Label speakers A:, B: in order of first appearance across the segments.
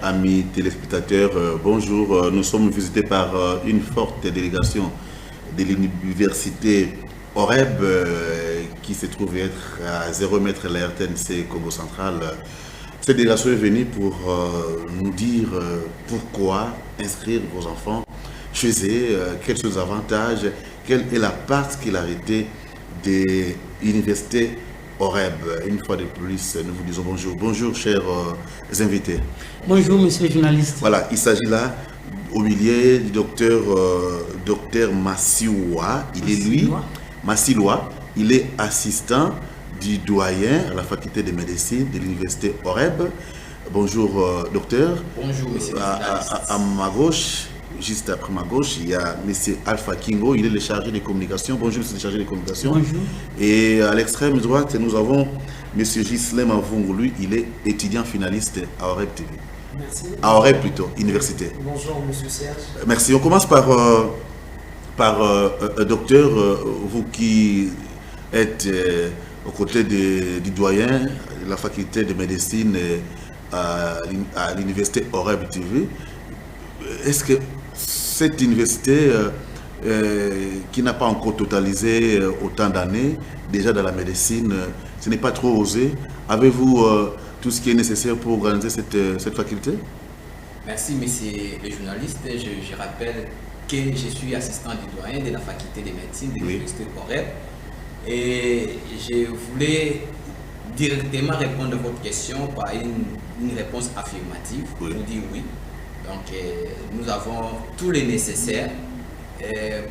A: amis téléspectateurs, bonjour. Nous sommes visités par une forte délégation de l'université OREB qui se trouve être à 0 mètre de la RTNC Congo Central. Cette délégation est venue pour nous dire pourquoi inscrire vos enfants chez eux, quels sont les avantages, quelle est la particularité de l'université OREB. Une fois de plus, nous vous disons bonjour. Bonjour, chers invités.
B: Bonjour, monsieur le journaliste.
A: Voilà, il s'agit là, au milieu du docteur Massiloa. Massiloa, il est assistant du doyen à la faculté de médecine de l'université OREB. Bonjour, docteur.
C: Bonjour, monsieur le journaliste.
A: À ma gauche, juste après ma gauche, il y a M. Alpha Kingo, il est le chargé des communications. Bonjour, monsieur le chargé des communications.
B: Bonjour.
A: Et à l'extrême droite, nous avons M. Gislem Avungu, lui, il est étudiant finaliste à OREB TV.
D: Merci.
A: À OREB plutôt, université.
D: Bonjour, monsieur Serge.
A: Merci. On commence par docteur, vous qui êtes aux côtés du doyen de la faculté de médecine à l'université OREB TV. Est-ce que cette université qui n'a pas encore totalisé autant d'années, déjà dans la médecine, ce n'est pas trop osé? Avez-vous tout ce qui est nécessaire pour organiser cette faculté?
C: Merci, monsieur le journaliste. Je rappelle que je suis assistant du doyen de la faculté de médecine de l'université OREB. Et je voulais directement répondre à votre question par une réponse affirmative.
A: Oui.
C: Je vous dis oui. Donc, nous avons tout le nécessaire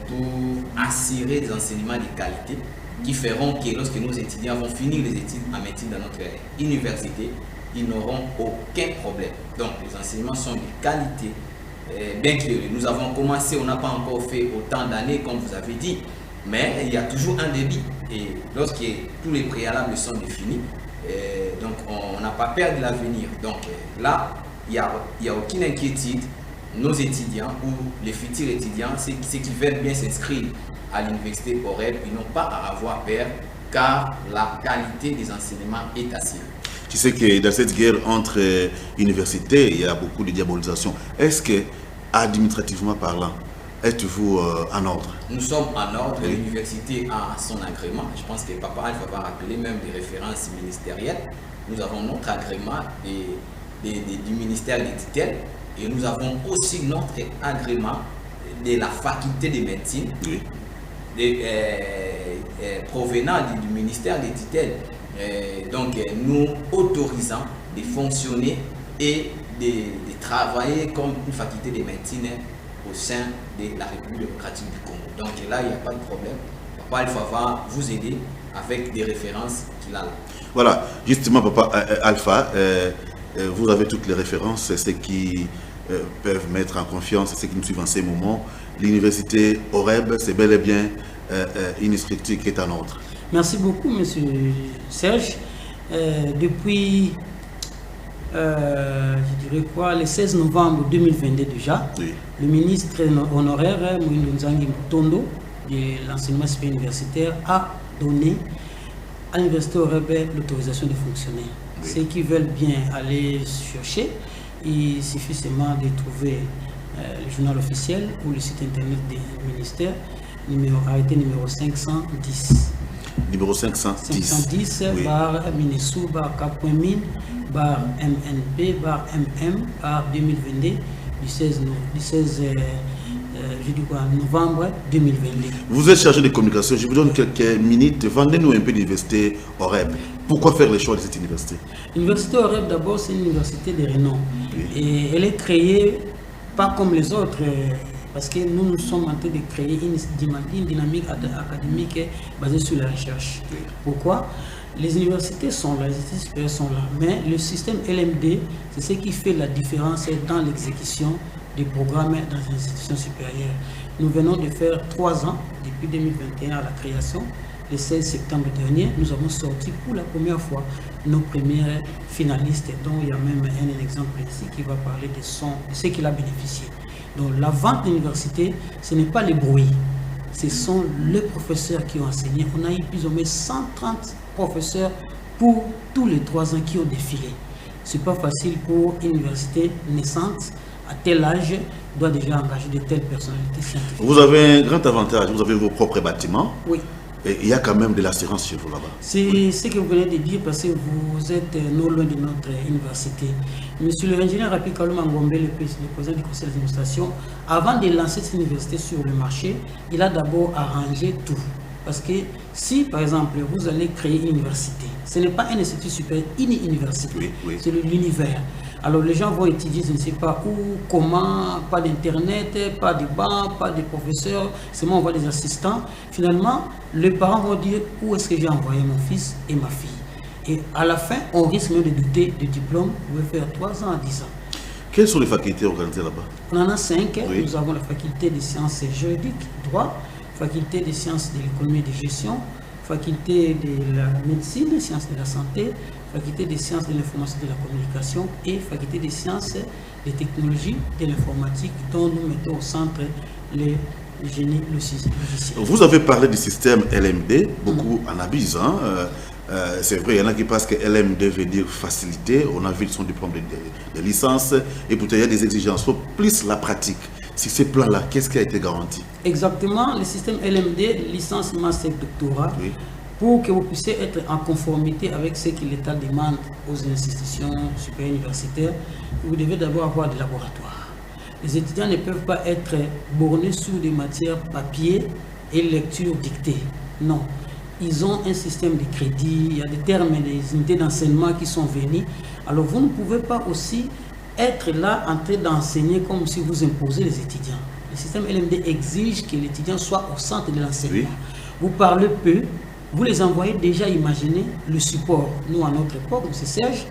C: pour assurer des enseignements de qualité qui feront que lorsque nos étudiants vont finir les études en médecine dans notre université, ils n'auront aucun problème. Donc, les enseignements sont de qualité. Bien que nous avons commencé, on n'a pas encore fait autant d'années comme vous avez dit, mais il y a toujours un débit. Et lorsque tous les préalables sont définis, donc on n'a pas peur de l'avenir. Donc là, il n'y a aucune inquiétude. Nos étudiants ou les futurs étudiants, ceux qui veulent bien s'inscrire à l'université OREB, ils n'ont pas à avoir peur car la qualité des enseignements est assurée.
A: Tu sais que dans cette guerre entre universités, il y a beaucoup de diabolisation. Est-ce que, administrativement parlant, êtes-vous en ordre?
C: Nous sommes en ordre,
A: Oui.
C: L'université a son agrément. Je pense que Papa Alpha va rappeler même des références ministérielles. Nous avons notre agrément du ministère des tutelles et nous avons aussi notre agrément de la faculté de médecine
A: Oui.
C: provenant du ministère des tutelles. Donc nous autorisons de fonctionner et de travailler comme une faculté de médecine au sein de la République démocratique du Congo. Donc là, il n'y a pas de problème. Papa Alpha va vous aider avec des références qu'il a là.
A: Voilà, justement, Papa Alpha, vous avez toutes les références, ceux qui peuvent mettre en confiance, ceux qui nous suivent en ces moments. L'université OREB, c'est bel et bien une structure qui est en ordre.
B: Merci beaucoup, monsieur Serge. Depuis, je dirais quoi, le 16 novembre 2022 déjà,
A: Oui.
B: le ministre honoraire, Moïno Nzangi Mutondo, de l'enseignement supérieur universitaire, a donné à l'université OREB l'autorisation de fonctionner.
A: Oui.
B: Ceux qui veulent bien aller chercher, il suffit seulement de trouver le journal officiel ou le site internet du ministère, arrêté numéro 510.
A: Numéro 510.
B: 510
A: Oui.
B: bar Minessou bar K.Mine bar MNP bar MM bar 2022 du 16 novembre 2022.
A: Vous êtes chargé de communication, je vous donne quelques minutes. Vendez-nous un peu l'université OREB. Pourquoi faire le choix de cette université?
B: L'université OREB, d'abord, c'est une université de renom.
A: Oui.
B: Et elle est créée pas comme les autres, parce que nous sommes en train de créer une dynamique académique basée sur la recherche.
A: Oui.
B: Pourquoi? Les universités sont là, les instituts supérieurs sont là, mais le système LMD, c'est ce qui fait la différence dans l'exécution des programmes dans les institutions supérieures. Nous venons de faire 3 ans, depuis 2021 à la création. Le 16 septembre dernier, nous avons sorti pour la première fois nos premières finalistes, dont il y a même un exemple ici qui va parler de ce qu'il a bénéficié. Donc la vente d'université, ce n'est pas les bruits, ce sont les professeurs qui ont enseigné. On a eu plus ou moins 130 professeurs pour tous les 3 ans qui ont défilé. c'est pas facile pour une université naissante à tel âge doit déjà engager de telles personnalités scientifiques.
A: Vous avez un grand avantage, vous avez vos propres bâtiments.
B: Oui.
A: Et il y a quand même de l'assurance chez vous là-bas.
B: C'est ce que vous venez de dire parce que vous êtes non loin de notre université. Monsieur l'ingénieur Rapi Kalou Mangombe, le président du conseil d'administration, avant de lancer cette université sur le marché, il a d'abord arrangé tout. Parce que si, par exemple, vous allez créer une université, ce n'est pas un institut supérieur, une université, c'est l'univers. Alors les gens vont étudier, je ne sais pas où, comment, pas d'internet, pas de banc, pas de professeurs, seulement on voit des assistants. Finalement, les parents vont dire où est-ce que j'ai envoyé mon fils et ma fille. Et à la fin, on risque même de douter du diplôme, vous pouvez faire 3 ans à 10 ans.
A: Quelles sont les facultés organisées là-bas?
B: On en a 5. Nous avons la faculté des sciences juridiques, droit, faculté des sciences de l'économie et de gestion, faculté de la médecine, des sciences de la santé, faculté des sciences de l'information et de la communication et faculté des sciences des technologies de l'informatique dont nous mettons au centre les génie logiciel.
A: Vous avez parlé du système LMD, beaucoup en abusent. C'est vrai, il y en a qui pensent que LMD veut dire facilité. On a vu son diplôme de licence et pourtant il y a des exigences. Il faut plus la pratique. Sur ces plans-là, qu'est-ce qui a été garanti? Exactement,
B: le système LMD, licence, master, doctorat, pour que vous puissiez être en conformité avec ce que l'État demande aux institutions supérieures universitaires, vous devez d'abord avoir des laboratoires. Les étudiants ne peuvent pas être bornés sur des matières papier et lecture dictée. Non. Ils ont un système de crédit, il y a des termes et des unités d'enseignement qui sont venus. Alors vous ne pouvez pas aussi être là en train d'enseigner comme si vous imposez les étudiants. Le système LMD exige que l'étudiant soit au centre de l'enseignement. Vous parlez peu, vous les envoyez déjà imaginer le support. Nous, à notre époque, M. Serge,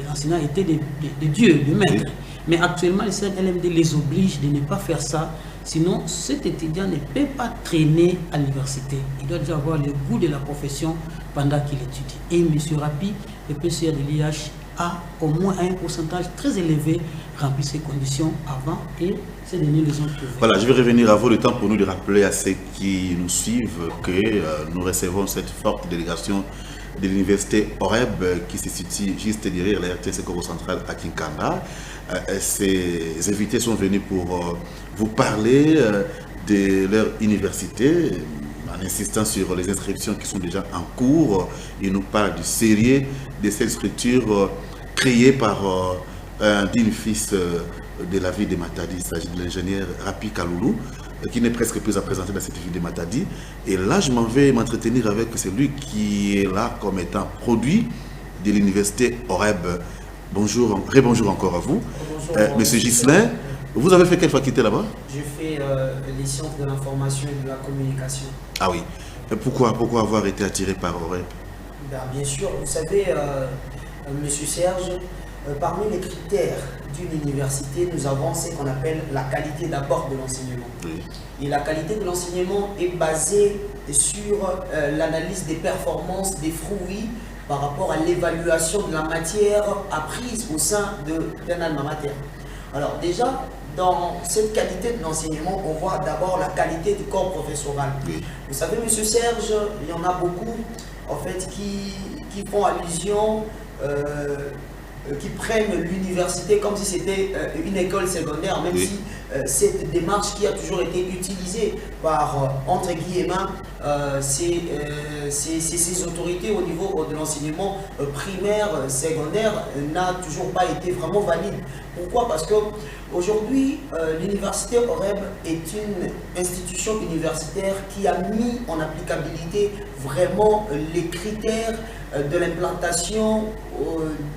B: l'enseignant était des dieux, des maîtres. Mais actuellement, le système LMD les oblige de ne pas faire ça. Sinon, cet étudiant ne peut pas traîner à l'université. Il doit déjà avoir le goût de la profession pendant qu'il étudie. Et M. Rapi, le PCR de l'IH, a au moins un pourcentage très élevé rempli ces conditions avant et ces derniers les ont trouvés.
A: Voilà, je vais revenir à vous le temps pour nous de rappeler à ceux qui nous suivent que nous recevons cette forte délégation de l'université OREB qui se situe juste derrière la RTS Congo Central à Kinkanda. Ces invités sont venus pour vous parler de leur université en insistant sur les inscriptions qui sont déjà en cours. Ils nous parlent du sérieux de cette structure créée par un digne fils de la ville de Matadi. Il s'agit de l'ingénieur Rapi Kalou, qui n'est presque plus à présenter dans cette ville de Matadi. Et là, je m'en vais m'entretenir avec celui qui est là comme étant produit de l'université OREB. Bonjour, rebonjour encore à vous.
D: Bonjour,
A: Monsieur Ghislain, vous avez fait quelle faculté là-bas?
D: J'ai fait les sciences de l'information et de la communication.
A: Ah oui. Et pourquoi avoir été attiré par OREB?
D: Bien sûr, vous savez, Monsieur Serge, parmi les critères d'une université, nous avons ce qu'on appelle la qualité d'abord de l'enseignement. Oui. Et la qualité de l'enseignement est basée sur l'analyse des performances, des fruits par rapport à l'évaluation de la matière apprise au sein d'un alma mater. Alors déjà, dans cette qualité de l'enseignement, on voit d'abord la qualité du corps professoral. Oui. Vous savez, Monsieur Serge, il y en a beaucoup en fait qui font allusion, qui prennent l'université comme si c'était une école secondaire, même si cette démarche qui a toujours été utilisée par, entre guillemets, ces autorités au niveau de l'enseignement primaire, secondaire, n'a toujours pas été vraiment valide. Pourquoi? Parce qu'aujourd'hui, l'université OREB est une institution universitaire qui a mis en applicabilité vraiment les critères de l'implantation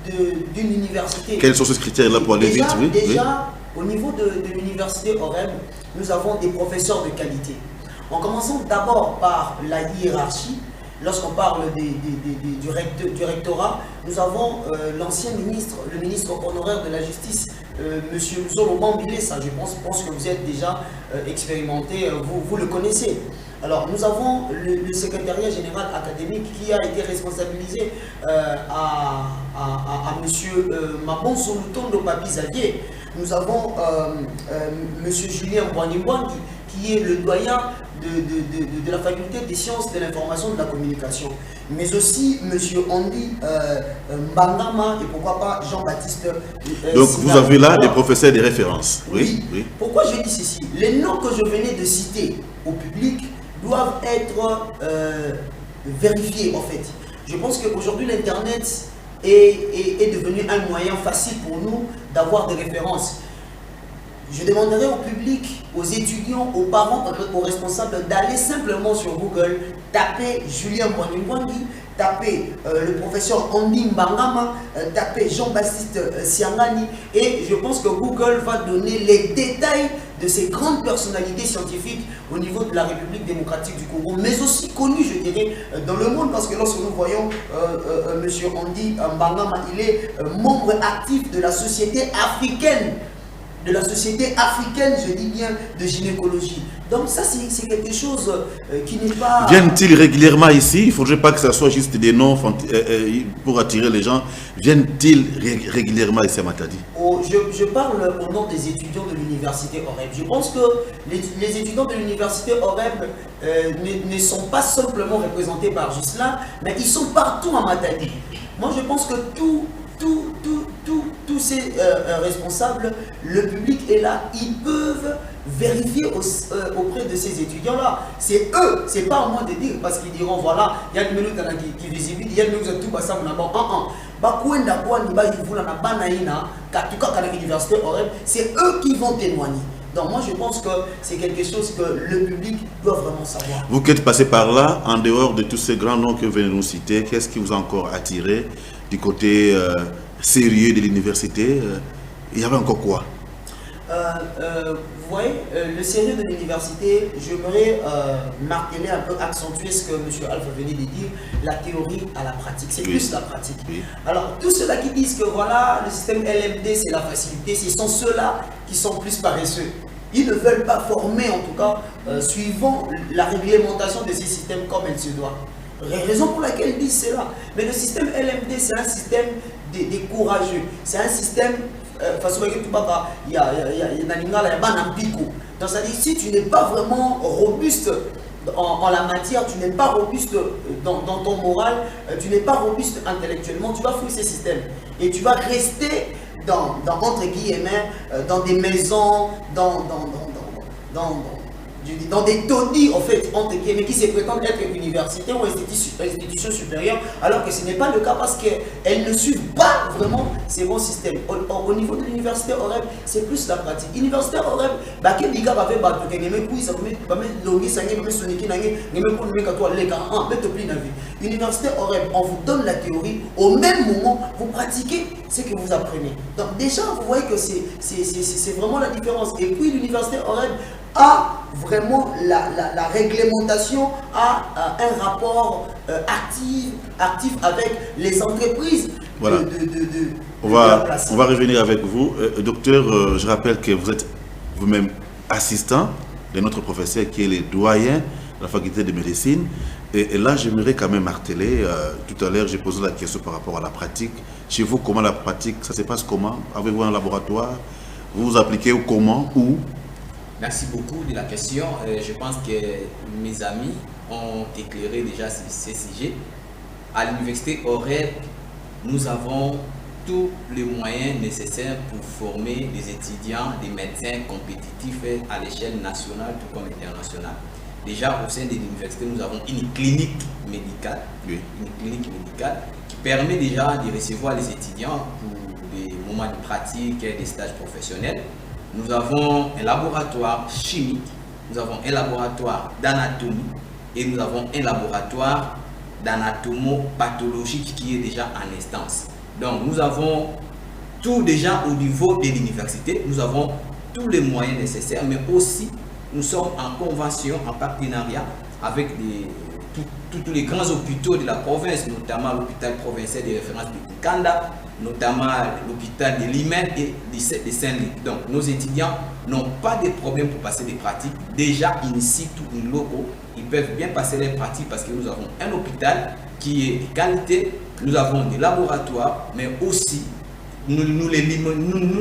D: d'une université.
A: Quels sont ces critères-là pour aller vite?
D: Déjà, au niveau de l'université OREB, nous avons des professeurs de qualité. En commençant d'abord par la hiérarchie. Lorsqu'on parle du rectorat, nous avons l'ancien ministre, le ministre honoraire de la justice, M. Zolo Bambile, ça je pense que vous êtes déjà expérimenté, vous le connaissez. Alors nous avons le secrétariat général académique qui a été responsabilisé à M. Mabonso Lutondo Papi Xavier. Nous avons M. Julien Bouanibouangui qui est le doyen de la faculté des sciences de l'information et de la communication, mais aussi M. Andy Mbangama et pourquoi pas Jean-Baptiste.
A: Donc vous avez là des professeurs de référence. Oui.
D: Pourquoi je dis ceci? Les noms que je venais de citer au public doivent être vérifiés en fait. Je pense qu'aujourd'hui l'Internet est devenu un moyen facile pour nous d'avoir des références. Je demanderai au public, aux étudiants, aux parents, aux responsables d'aller simplement sur Google, taper Julien Mwanyingwangi, taper le professeur Andy Mbangama, taper Jean-Baptiste Siangani, et je pense que Google va donner les détails de ces grandes personnalités scientifiques au niveau de la République démocratique du Congo, mais aussi connues, je dirais, dans le monde, parce que lorsque nous voyons M. Andy Mbangama, il est membre actif de la société africaine, je dis bien, de gynécologie. Donc ça, c'est quelque chose qui n'est pas...
A: Viennent-ils régulièrement ici? Il ne faudrait pas que ce soit juste des noms pour attirer les gens. Viennent-ils régulièrement ici à Matadi?
D: Je parle au nom des étudiants de l'université OREB. Je pense que les étudiants de l'université OREB ne sont pas simplement représentés par Ghislain, mais ils sont partout à Matadi. Moi, je pense que tous ces responsables, le public est là, ils peuvent vérifier auprès de ces étudiants-là. C'est eux, c'est pas à moi de dire, parce qu'ils diront, voilà, il y a une minute qui est visible, il y a une minute tout passé, c'est eux qui vont témoigner. Donc moi je pense que c'est quelque chose que le public doit vraiment savoir.
A: Vous qui êtes passé par là, en dehors de tous ces grands noms que vous venez de nous citer, qu'est-ce qui vous a encore attiré du côté sérieux de l'université? Il y avait encore quoi?
D: Vous voyez, le sérieux de l'université, j'aimerais marteler un peu, accentuer ce que M. Alpha venait de dire, la théorie à la pratique. C'est plus la pratique. Alors, tous ceux-là qui disent que voilà, le système LMD, c'est la facilité, ce sont ceux-là qui sont plus paresseux. Ils ne veulent pas former, en tout cas, suivant la réglementation de ces systèmes comme elle se doit. Raison pour laquelle ils disent cela. Mais le système LMD, c'est un système des courageux. C'est un système... Donc ça dit, si tu n'es pas vraiment robuste en la matière, tu n'es pas robuste dans ton moral, tu n'es pas robuste intellectuellement, tu vas fouiller ces systèmes et tu vas rester entre guillemets dans des maisons, dans des taudis en fait, entre guillemets, qui se prétendent être université ou institution supérieure, alors que ce n'est pas le cas parce qu'elles ne suivent pas vraiment ces bons systèmes. Au niveau de l'université OREB, c'est plus la pratique. L'université OREB, l'université OREB, on vous donne la théorie, au même moment, vous pratiquez ce que vous apprenez. Donc déjà, vous voyez que c'est vraiment la différence. Et puis l'université OREB a vraiment la réglementation, a un rapport actif avec les entreprises.
A: Voilà. On va revenir avec vous. Docteur, je rappelle que vous êtes vous-même assistant de notre professeur qui est le doyen de la faculté de médecine. Et là, j'aimerais quand même marteler. Tout à l'heure, j'ai posé la question par rapport à la pratique. Chez vous, comment la pratique, ça se passe comment? Avez-vous un laboratoire? Vous vous appliquez comment? Où?
C: Merci beaucoup de la question. Je pense que mes amis ont éclairé déjà ces sujets. À l'université OREB, nous avons tous les moyens nécessaires pour former des étudiants, des médecins compétitifs à l'échelle nationale tout comme internationale. Déjà au sein de l'université, nous avons une clinique médicale, qui permet déjà de recevoir les étudiants pour des moments de pratique et des stages professionnels. Nous avons un laboratoire chimique, nous avons un laboratoire d'anatomie et nous avons un laboratoire d'anatomopathologique qui est déjà en instance. Donc nous avons tout déjà au niveau de l'université, nous avons tous les moyens nécessaires, mais aussi nous sommes en convention, en partenariat avec tous les grands hôpitaux de la province, notamment l'hôpital provincial de référence de Kanda, notamment l'hôpital de Limay et de Saint-Louis. Donc nos étudiants n'ont pas de problème pour passer des pratiques. Déjà in situ, in loco, ils peuvent bien passer les pratiques parce que nous avons un hôpital qui est de qualité, nous avons des laboratoires, mais aussi nous ne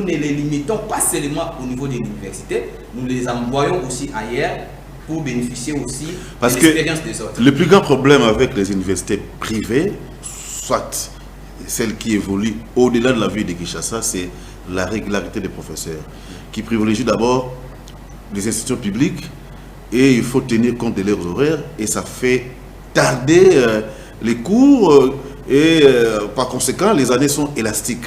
C: les limitons pas seulement au niveau de l'université, nous les envoyons aussi ailleurs pour bénéficier aussi de l'expérience des autres.
A: Le plus grand problème avec les universités privées, soit celles qui évoluent au-delà de la ville de Kinshasa, c'est la régularité des professeurs, qui privilégient d'abord les institutions publiques et il faut tenir compte de leurs horaires et ça fait tarder les cours et par conséquent les années sont élastiques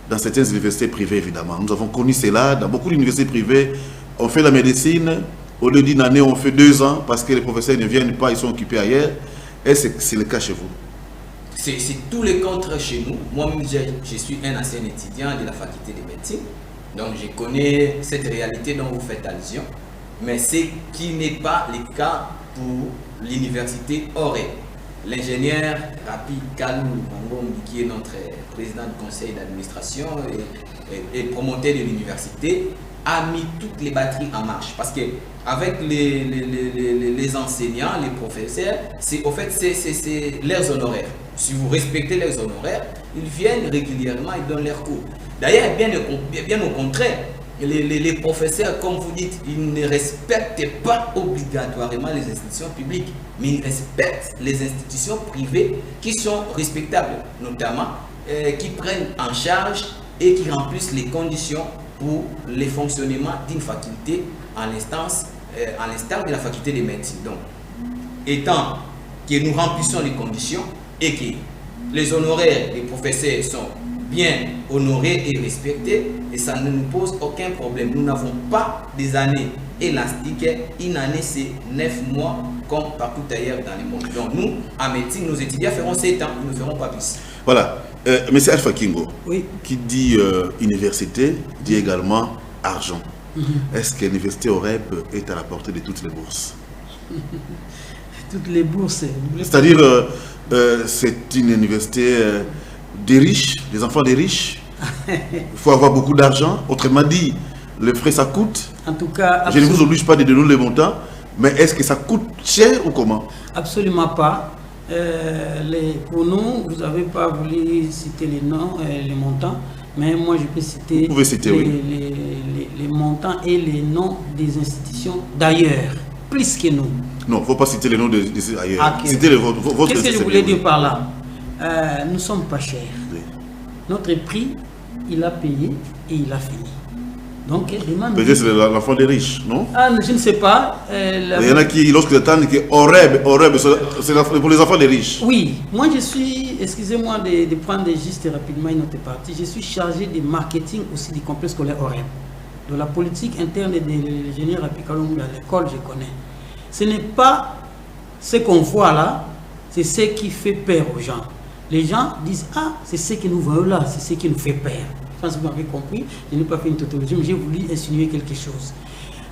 A: dans certaines universités privées évidemment. Nous avons connu cela dans beaucoup d'universités privées. On fait la médecine, au lieu d'une année on fait 2 ans parce que les professeurs ne viennent pas, ils sont occupés ailleurs. Et c'est le cas chez vous?
C: C'est tout le contraire chez nous. Moi-même, je suis un ancien étudiant de la faculté de médecine. Donc, je connais cette réalité dont vous faites allusion. Mais ce qui n'est pas le cas pour l'université Auré. L'ingénieur Rapi Kalou Mangombi, qui est notre président du conseil d'administration et promoteur de l'université, a mis toutes les batteries en marche. Parce que avec les enseignants, les professeurs, c'est leurs honoraires. Si vous respectez leurs honoraires, ils viennent régulièrement et donnent leurs cours. D'ailleurs, bien au contraire, les professeurs, comme vous dites, ils ne respectent pas obligatoirement les institutions publiques, mais ils respectent les institutions privées qui sont respectables, notamment qui prennent en charge et qui remplissent les conditions pour le fonctionnement d'une faculté à l'instar de la faculté de médecine. Donc, étant que nous remplissons les conditions et que les honoraires des professeurs sont bien honorés et respectés, et ça ne nous pose aucun problème. Nous n'avons pas des années élastiques. Une année, c'est 9 mois, comme partout ailleurs dans le monde. Donc, nous, en médecine, nos étudiants feront 7 ans, ils ne feront pas plus.
A: Voilà. Monsieur Alpha Kingo,
B: oui.
A: Qui dit université, dit également argent. Est-ce que l'université OREB est à la portée de toutes les bourses?
B: Toutes les bourses.
A: C'est-à-dire, c'est une université des riches, des enfants des riches. Il faut avoir beaucoup d'argent. Autrement dit, les frais, ça coûte.
B: En tout cas,
A: je ne vous oblige pas de donner les montants, mais est-ce que ça coûte cher ou comment?
B: Absolument pas. Pour nous, vous n'avez pas voulu citer les noms, les montants, mais moi je peux citer,
A: vous pouvez citer
B: les montants et les noms des institutions d'ailleurs, plus que nous.
A: Non, il ne faut pas citer les noms des ailleurs.
B: Okay.
A: Citez votre
B: Qu'est-ce que je voulais dire par là? Nous ne sommes pas chers.
A: Oui.
B: Notre prix, il a payé et il a fini. Donc,
A: peut-être c'est l'enfant des riches, non?
B: Ah, je ne sais pas.
A: Il y en a qui, lorsqu'ils attendent, que Oreb, c'est pour les enfants des riches.
B: Oui, moi je suis, excusez-moi de prendre juste rapidement une autre partie, je suis chargé de marketing aussi du complexe scolaire Oreb. De la politique interne de l'ingénieur Apikalongo à l'école, je connais. Ce n'est pas ce qu'on voit là, c'est ce qui fait peur aux gens. Les gens disent, ah, c'est ce que nous voyons là, c'est ce qui nous fait peur. Je pense que vous m'avez compris, je n'ai pas fait une tautologie, mais j'ai voulu insinuer quelque chose.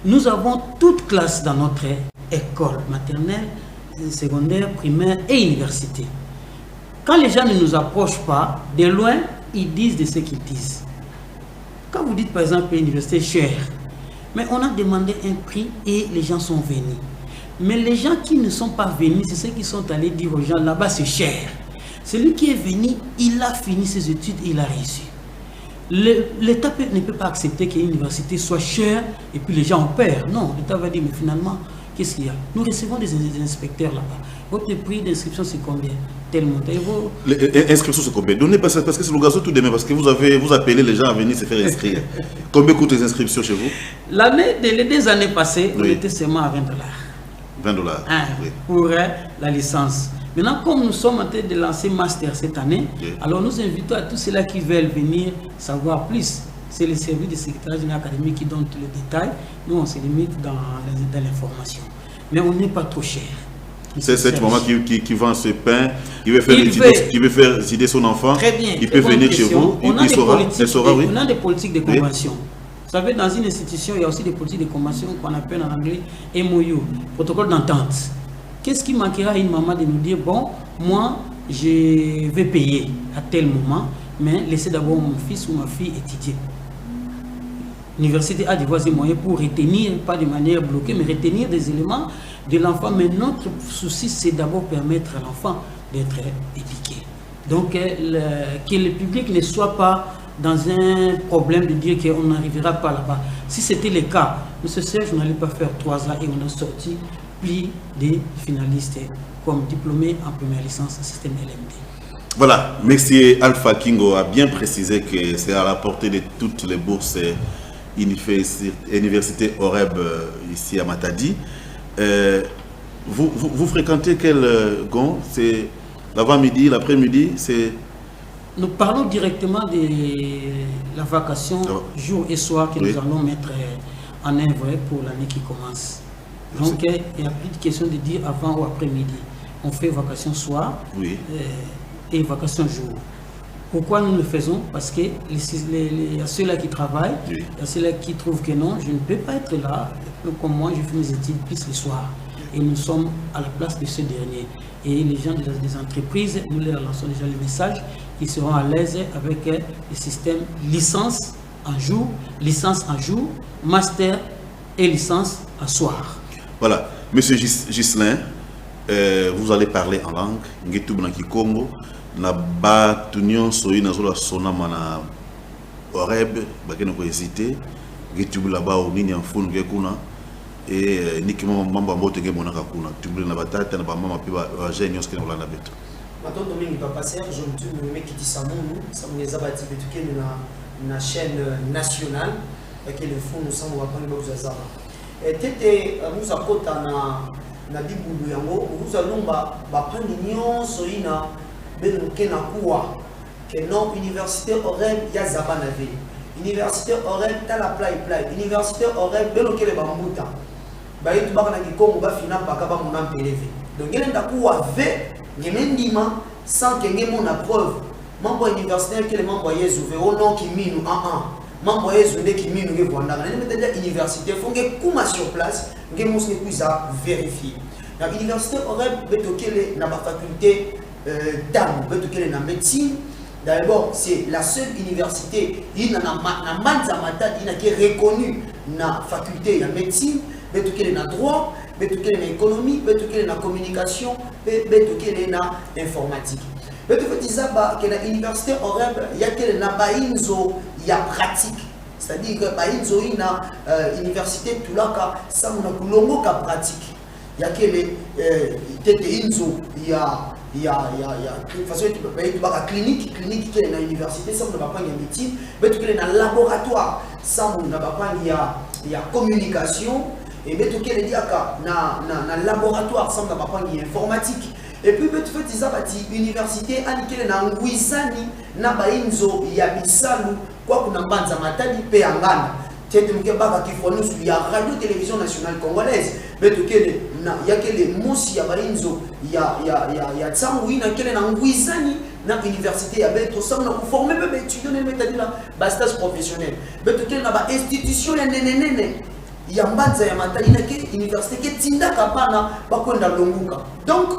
B: Nous avons toutes classes dans notre école maternelle, secondaire, primaire et université. Quand les gens ne nous approchent pas, de loin, ils disent de ce qu'ils disent. Quand vous dites par exemple l'université chère, mais on a demandé un prix et les gens sont venus. Mais les gens qui ne sont pas venus, c'est ceux qui sont allés dire aux gens, là-bas c'est cher. Celui qui est venu, il a fini ses études et il a réussi. L'État ne peut pas accepter qu'une université soit chère et puis les gens ont peur. Non, l'État va dire, mais finalement, qu'est-ce qu'il y a? Nous recevons des inspecteurs là-bas. Votre prix d'inscription, c'est combien? Tel montant.
A: L'inscription, c'est combien? Donnez parce que c'est l'occasion tout demain, parce que vous appelez les gens à venir se faire inscrire. Combien coûtent les inscriptions chez vous?
B: Les 2 années passées, oui. On était seulement à $20.
A: 20$.
B: Oui. Pour la licence. Maintenant, comme nous sommes en train de lancer master cette année, oui. Alors nous invitons à tous ceux-là qui veulent venir savoir plus. C'est le service de secrétaire général académique qui donne tous les détails. Nous, on se limite dans l'information. Mais on n'est pas trop cher.
A: C'est cette maman qui vend ce pain, il veut faire aider son enfant.
B: Très bien.
A: Il peut venir chez vous.
B: On a des politiques de convention. Vous savez, dans une institution, il y a aussi des politiques de convention qu'on appelle en anglais MOU, protocole d'entente. Qu'est-ce qui manquera à une maman de nous dire, bon, moi, je vais payer à tel moment, mais laissez d'abord mon fils ou ma fille étudier. L'université a des voies et moyens pour retenir, pas de manière bloquée, mais retenir des éléments de l'enfant. Mais notre souci, c'est d'abord permettre à l'enfant d'être éduqué. Donc, que le public ne soit pas dans un problème de dire qu'on n'arrivera pas là-bas. Si c'était le cas, M. Serge n'allait pas faire 3 ans et on a sorti plus de finalistes comme diplômés en première licence en système LMD.
A: Voilà, M. Alpha Kingo a bien précisé que c'est à la portée de toutes les bourses université OREB ici à Matadi. Vous fréquentez quel gond? C'est l'avant-midi, l'après-midi?
B: Nous parlons directement de la vacation jour et soir que nous allons mettre en œuvre pour l'année qui commence. Donc il n'y a plus de question de dire avant ou après-midi. On fait vacation soir et vacation jour. Pourquoi nous le faisons? Parce que il y a ceux-là qui travaillent, il y a ceux-là qui trouvent que non, je ne peux pas être là. Comme moi, je fais mes études plus le soir. Et nous sommes à la place de ce dernier. Et les gens des entreprises, nous leur lançons déjà le message qu'ils seront à l'aise avec le système licence en jour, master et licence en soir.
A: Voilà. Monsieur Ghislain, vous allez parler en langue. Ngetubna Kikongo. Na ba tunion soyi na zola sona mana oreb bakene ko hésiter ngetubu la ba onini en funu ke kuna et nikimo mambo ambote ke monaka kuna tubule na batata na ba mama piba genius ke na beto
D: maintenant domingue papa Serge je me mets qui dit ça nous les abati betuke na chaîne nationale que le fond nous sommes va prendre beaucoup ça et tete nous apota na bibulu yango nous allons ba prendre union soina que non université OREB ya zabana ve université OREB ta la play université OREB beloke le bambuta ba yitu baka na kikongo ba fina baka ba mona peleve donc ngene ndakuwa ve ngemendima sans que ngemo na preuve mambo universitaire que le mambo yezu ve ono kiminu mambo yezu de kiminu nge vanda na metenda université fonge kuma sur place ngemo se kuza vérifier la université OREB betokele na ba faculté d'âme, la médecine. D'abord, c'est la seule université qui est reconnue dans la faculté de médecine, dans la droit, dans l'économie, dans la communication, dans l'informatique. Dans l'université OREB, il y a pratique. C'est-à-dire que l'université Tulaka, ça a pratique. Il y a il y a de toute façon clinique qui est dans l'université, ça on n'a pas de médecine, mais tout est dans le laboratoire, ça on n'a pas il y a communication et mais tout est dans le laboratoire, ça on n'a pas de informatique. Et puis tout fait ça université aniqué na ngwizani na bainzo ya bisalu kwa kuna mbanza matadi pe angana. Il y a Radio Télévision Nationale Congolaise, il y a les moussi, il y a Tsangoui, il y a l'université, il y a pour former les étudiants, il y a stage professionnel. Il y a des institutions, il y a une université qui est donc,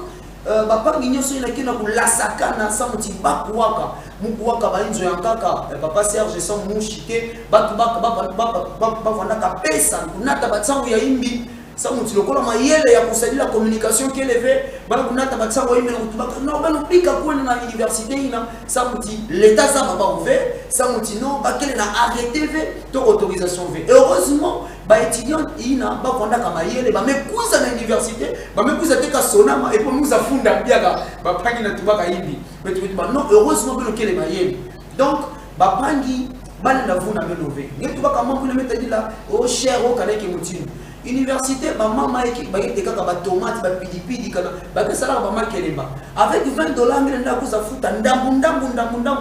D: papa Guignoso il y a la sakana sans bakuwaka mukuwaka bainzo yankaka papa Serge sans mouchike batu bavanda ka pesa kunata batsangu ya imbi sans muti lokola mayele ya kusaidila communication qui élevé bana kunata batsangu ya imbi na non bana pika kwenda na université ina sans muti l'état ça va pas ouvert sans muti non bakele na arrêté to autorisation v heureusement ba étudiant ina ba vanda ka mayele ba mekuza na université ba mekuza te ka sonama et pour nous afunda biaka ba pangi na tubaka imbi mais tu ba non heureusement que le mayele donc ba pangi bana na vuna melové ngi tubaka mambo na metadi la o cher o kana ki mutini université ba mama eki ba yete kaka ba tomate ba pidipidi kana ba ka sala ba makeleba avec $20 ngenda kuza futa ndambu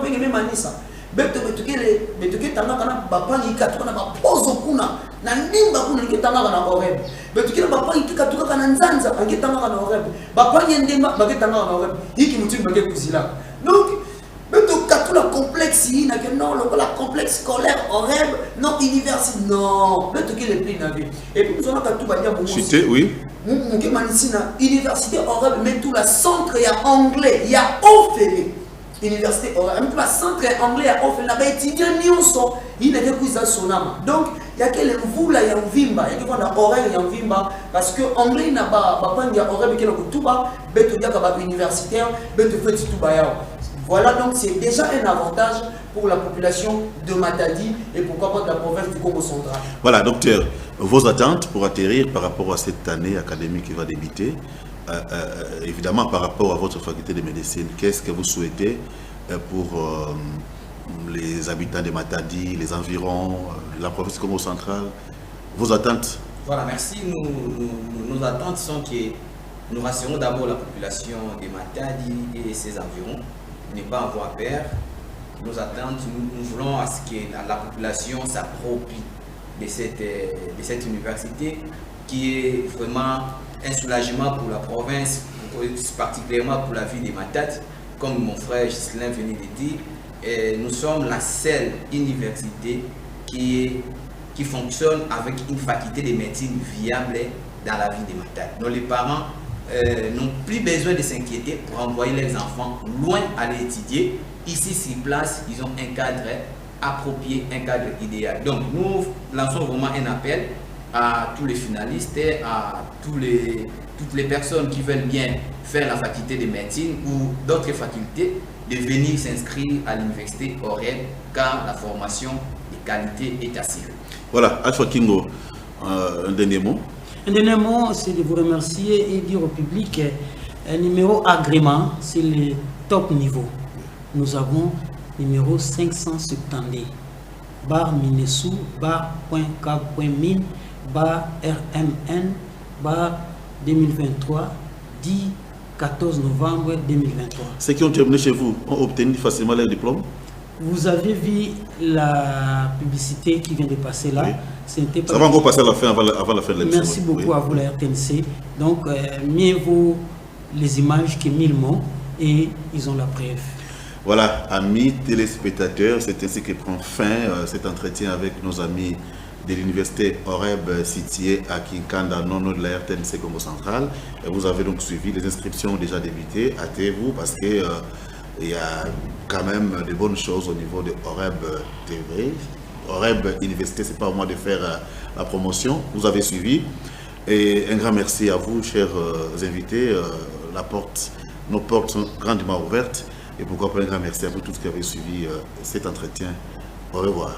D: penge même anisa beto tanga kana ba pangi katuka na ba pozo kuna na nimba kuna ngitanga na OREB betukile ba pangi katuka kana nzanza ngitanga na OREB ba pangi ndemba ba ngitanga na OREB hiki mutini ba ngekuzila donc beto katula complexe na que non la complexe scolaire OREB non université non betukile plus na vie et puis nous on a katu ba nya bongo
A: cité oui
D: mungi manisina université OREB mais tout la centre ya anglais ya ofele université OREB même tout la centre anglais ya ofele na ba étudiant nyonso il n'est que kuza sonama donc il y a quel mvula ya mvimba il y a OREB ya mvimba parce que anglais na ba pangi ya OREB kele kutuba beto diaka ba universitaire beto feti tuba yao Voilà, donc c'est déjà un avantage pour la population de Matadi et pourquoi pas de la province du Congo central.
A: Voilà, docteur, vos attentes pour atterrir par rapport à cette année académique qui va débuter, évidemment par rapport à votre faculté de médecine, qu'est-ce que vous souhaitez pour les habitants de Matadi, les environs, la province du Congo central, vos attentes?
C: Voilà, merci. Nos attentes sont que nous rassurons d'abord la population de Matadi et ses environs, ne pas avoir peur. Nos attentes, nous voulons à ce que la population s'approprie de cette université qui est vraiment un soulagement pour la province, particulièrement pour la ville de Matadi. Comme mon frère Ghislain venait de dire, nous sommes la seule université qui fonctionne avec une faculté de médecine viable dans la ville de Matadi. Donc les parents n'ont plus besoin de s'inquiéter pour envoyer leurs enfants loin aller étudier. Ici, sur place, ils ont un cadre approprié, un cadre idéal. Donc nous lançons vraiment un appel à tous les finalistes, à toutes les personnes qui veulent bien faire la faculté de médecine ou d'autres facultés, de venir s'inscrire à l'université OREB car la formation de qualité est assurée.
A: Voilà, Alpha Kingo, un dernier mot.
B: Un dernier mot, c'est de vous remercier et dire au public, un numéro agrément, c'est le top niveau. Nous avons numéro 570, bar Minessou, bar.k.min, bar RMN, bar 2023, 14 novembre 2023.
A: Ceux qui ont terminé chez vous ont obtenu facilement leur diplôme?
B: Vous avez vu la publicité qui vient de passer là.
A: Oui. Ça va encore passer à la fin, avant la fin de l'émission.
B: Merci beaucoup à vous la RTNC. Donc, mieux vaut les images que 1000 mots et ils ont la preuve.
A: Voilà, amis téléspectateurs, c'est ainsi que prend fin cet entretien avec nos amis de l'université OREB située à Kinkanda, non loin de la RTNC Congo central. Et vous avez donc suivi, les inscriptions ont déjà débuté. Hâtez-vous parce que il y a quand même de bonnes choses au niveau de OREB TV. OREB Université, c'est pas au moins de faire la promotion. Vous avez suivi. Et un grand merci à vous, chers invités. Nos portes sont grandement ouvertes. Et pourquoi pas un grand merci à vous tous qui avez suivi cet entretien. Au revoir.